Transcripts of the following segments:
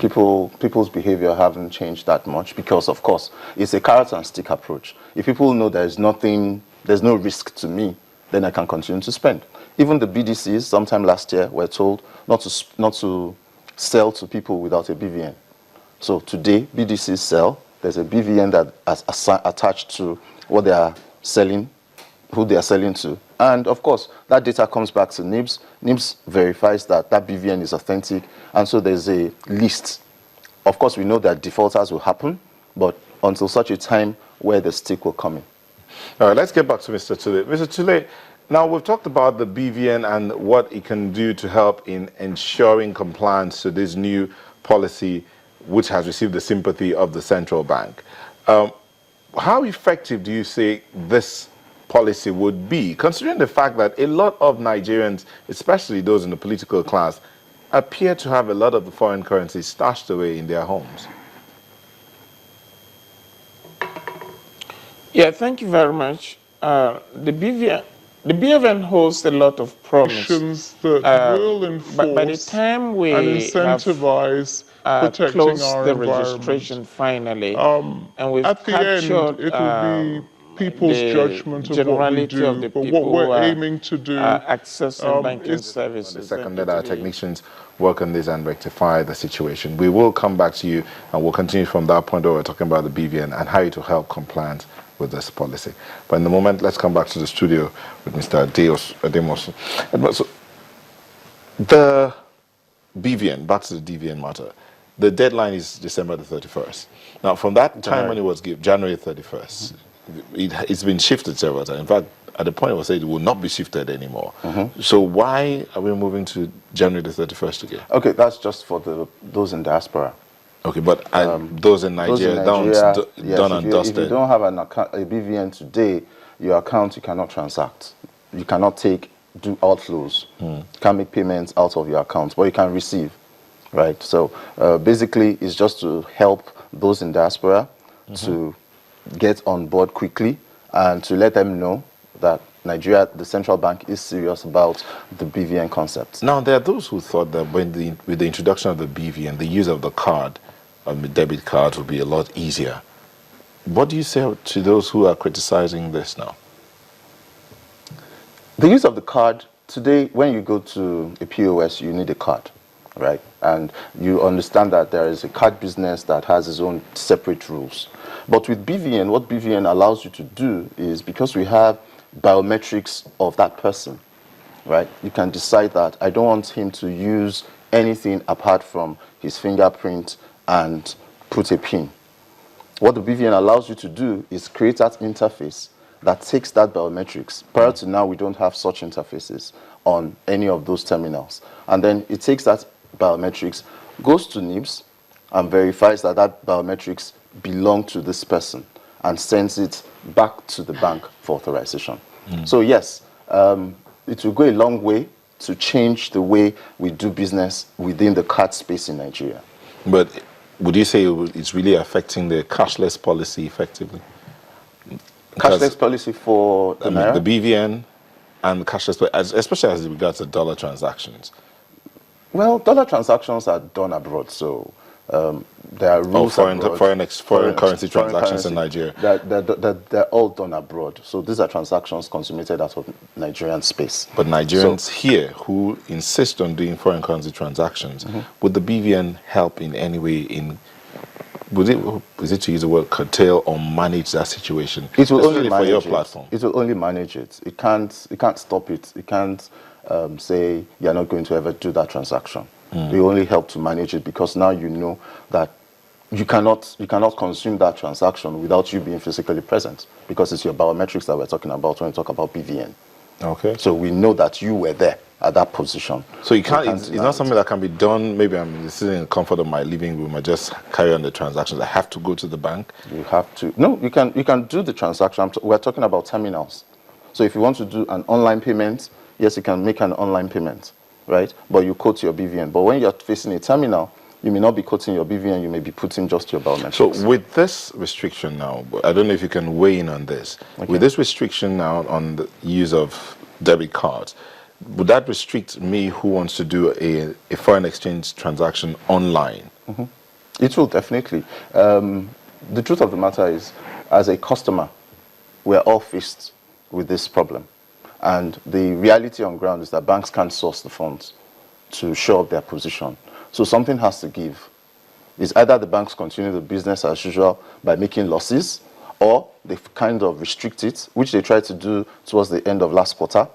People's behavior haven't changed that much because, of course, it's a carrot and stick approach. If people know there's no risk to me, then I can continue to spend. Even the BDCs, sometime last year, were told not to sell to people without a BVN. So today, BDCs sell. There's a BVN that is attached to what they are selling, who they are selling to. And of course, that data comes back to NIBS. NIBS verifies that BVN is authentic. And so there's a list. Of course, we know that defaulters will happen, but until such a time where the stick will come in. All right, let's get back to Mr. Tule. Mr. Tule, now we've talked about the BVN and what it can do to help in ensuring compliance to this new policy, which has received the sympathy of the central bank. How effective do you say this policy would be, considering the fact that a lot of Nigerians, especially those in the political class, appear to have a lot of the foreign currency stashed away in their homes? Yeah, thank you very much. The BVN holds a lot of promise. That will enforce by the time we and incentivize protecting closed our the environment. registration finally, And we've at the end, it will be people's judgment of what we do, but what we're aiming to do accessing banking services. The second that our technicians work on this and rectify the situation. We will come back to you and we'll continue from that point where we're talking about the BVN and how it will help compliance with this policy. But in the moment, let's come back to the studio with Mr. Ademosu. So the BVN, back to the DVN matter, the deadline is December the 31st. Now, from that time when it was given, January 31st, it's been shifted several times. In fact, at the point it was said it will not be shifted anymore. So why are we moving to January the 31st again? Okay, that's just for those in diaspora. Okay, but those in Nigeria, done and dusted. If you don't have a BVN today, your account, you cannot transact. You cannot do outflows. You can't make payments out of your account, but you can receive, right? So basically, it's just to help those in diaspora to get on board quickly and to let them know that Nigeria, the central bank, is serious about the BVN concept. Now, there are those who thought that with the introduction of the BVN, the use of the card, the debit card, would be a lot easier. What do you say to those who are criticizing this now? The use of the card, today, when you go to a POS, you need a card, right? And you understand that there is a card business that has its own separate rules. But with BVN, what BVN allows you to do is, because we have biometrics of that person, right? You can decide that I don't want him to use anything apart from his fingerprint and put a PIN. What the BVN allows you to do is create that interface that takes that biometrics. Prior to now, we don't have such interfaces on any of those terminals. And then it takes that biometrics, goes to NIBS, and verifies that that biometrics belong to this person and sends it back to the bank for authorization. So yes, it will go a long way to change the way we do business within the card space in Nigeria. But would you say it's really affecting the cashless policy effectively? Cashless policy for the Naira? The BVN and cashless, especially as regards to dollar transactions. Well, dollar transactions are done abroad, so there are rules foreign currency transactions in Nigeria. They're all done abroad. So these are transactions consummated out of Nigerian space. But Nigerians here who insist on doing foreign currency transactions, would the BVN help in any way is it to use the word curtail or manage that situation? It will only manage for your platform. It will only manage it. It can't stop it. It can't say you're not going to ever do that transaction. They only help to manage it, because now you know that you cannot consume that transaction without you being physically present, because it's your biometrics that we're talking about when we talk about BVN. Okay. So we know that you were there at that position. So you can't. It's not something that can be done. Maybe I'm sitting in the comfort of my living room. I just carry on the transactions. I have to go to the bank. You have to. No, you can do the transaction. We're talking about terminals. So if you want to do an online payment, yes, you can make an online payment, right? But you quote your BVN. But when you're facing a terminal, you may not be quoting your BVN, you may be putting just your biometrics. So with this restriction now, I don't know if you can weigh in on this. Okay. With this restriction now on the use of debit cards, would that restrict me who wants to do a foreign exchange transaction online It will definitely. The truth of the matter is, as a customer, we're all faced with this problem. And the reality on ground is that banks can't source the funds to show up their position. So something has to give. It's either the banks continue the business as usual by making losses, or they kind of restrict it, which they tried to do towards the end of last quarter.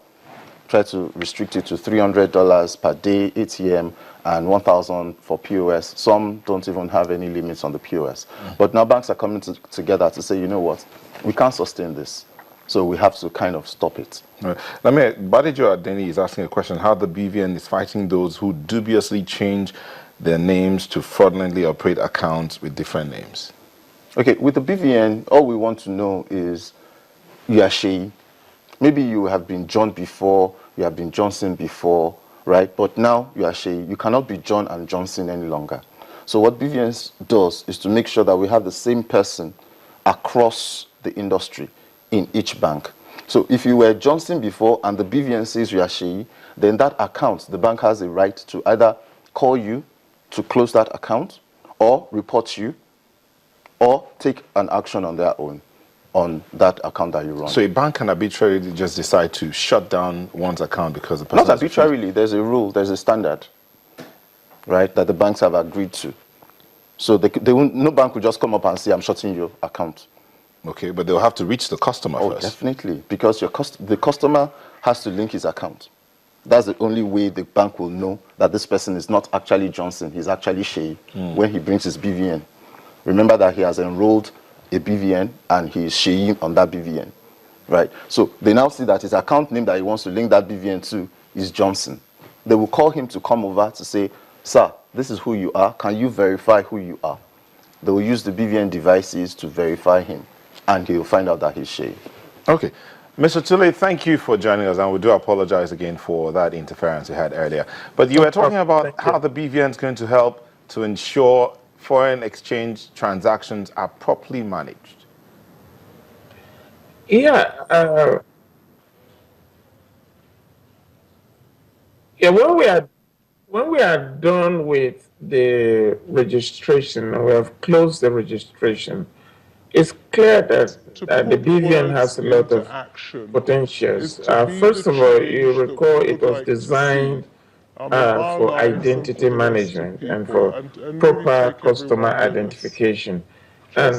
Try to restrict it to $300 per day ATM and $1,000 for POS. Some don't even have any limits on the POS. But now banks are coming together to say, you know what, we can't sustain this. So we have to kind of stop it. Right. Let me, Badijo Adeni is asking a question, how the BVN is fighting those who dubiously change their names to fraudulently operate accounts with different names. Okay, with the BVN, all we want to know is you are Sheyi. Maybe you have been John before, you have been Johnson before, right? But now you are Sheyi. You cannot be John and Johnson any longer. So what BVN does is to make sure that we have the same person across the industry in each bank. So if you were Johnson before and the BVN says you are Sheyi, then that account, the bank has a right to either call you to close that account or report you or take an action on their own on that account that you run. So a bank can arbitrarily just decide to shut down one's account because the person... Not arbitrarily, there's a rule, there's a standard, right, that the banks have agreed to. So no bank will just come up and say, I'm shutting your account. Okay, but they'll have to reach the customer first. Definitely, because the customer has to link his account. That's the only way the bank will know that this person is not actually Johnson, he's actually Sheyi when he brings his BVN. Remember that he has enrolled a BVN and he is Sheyi on that BVN, right? So they now see that his account name that he wants to link that BVN to is Johnson. They will call him to come over to say, sir, this is who you are. Can you verify who you are? They will use the BVN devices to verify him, and he will find out that he's Sheyi. Okay. Mr. Tule, thank you for joining us, and we do apologize again for that interference we had earlier. But you were talking about how the BVN is going to help to ensure foreign exchange transactions are properly managed. Yeah. When we are done with the registration, or we have closed the registration, it's clear that the BVN has a lot of potentials. First of all, you recall it was designed for identity management and for proper customer identification. And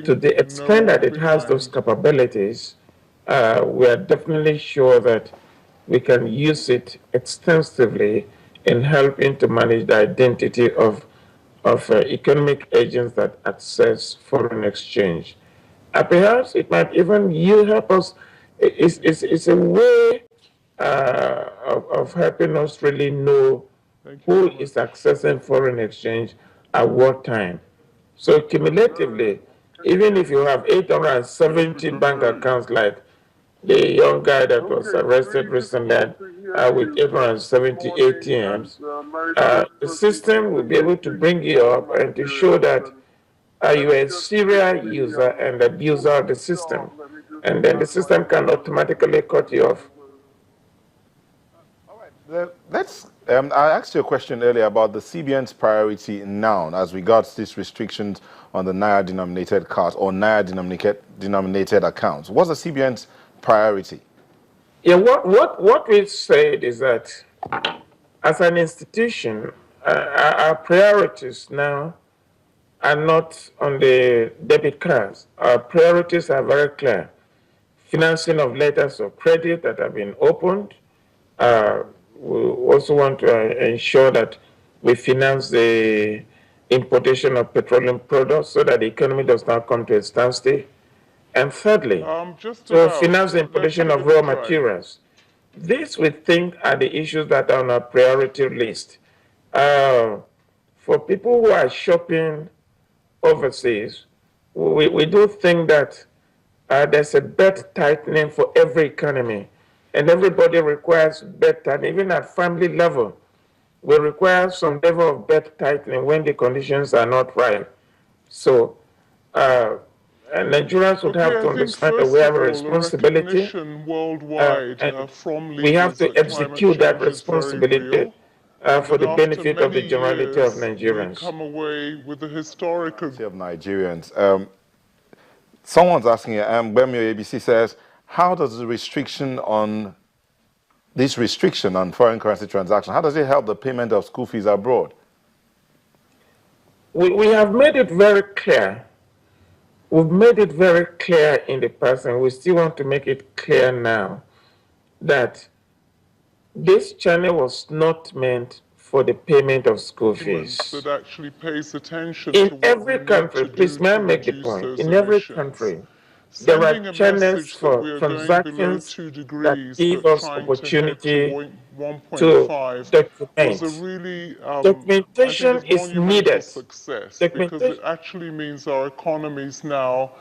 to the extent that it has those capabilities, we are definitely sure that we can use it extensively in helping to manage the identity of economic agents that access foreign exchange. Perhaps it might even help us. It's a way of helping us really know who is accessing foreign exchange at what time. So cumulatively, even if you have 870 bank accounts like the young guy that was arrested recently with 870 ATMs, the system will be able to bring you up and to show that you are a serial user and abuser of the system. And then the system can automatically cut you off. I asked you a question earlier about the CBN's priority now as regards these restrictions on the Naira denominated cards or Naira denominated accounts. What's the CBN's priority? Yeah, what we've said is that as an institution, our priorities now are not on the debit cards. Our priorities are very clear. Financing of letters of credit that have been opened. We also want to ensure that we finance the importation of petroleum products so that the economy does not come to a standstill. And thirdly, to finance the importation of raw materials. These, we think, are the issues that are on our priority list. For people who are shopping overseas, we do think that there's a belt tightening for every economy, and everybody requires belt tightening. Even at family level, we require some level of belt tightening when the conditions are not right. So and Nigerians would have to understand that we have a responsibility. Worldwide, from we have to execute that responsibility. for the benefit of the generality of Nigerians. We come away with the historical of Nigerians. Someone's asking you, Bemio ABC says, how does the restriction on foreign currency transactions, how does it help the payment of school fees abroad? We have made it very clear. We've made it very clear in the past, and we still want to make it clear now that this channel was not meant for the payment of school fees. That actually pays attention in to what every country, please may I make the point, in every country, there are channels for transactions that give us opportunity to document. Documentation is needed. Because it actually means our economies now,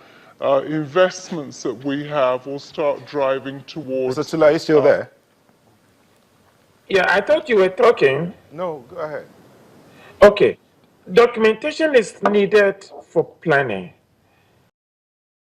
investments that we have will start driving towards... Mr. Tula, are you still there? Yeah, I thought you were talking. No, go ahead. Okay. Documentation is needed for planning.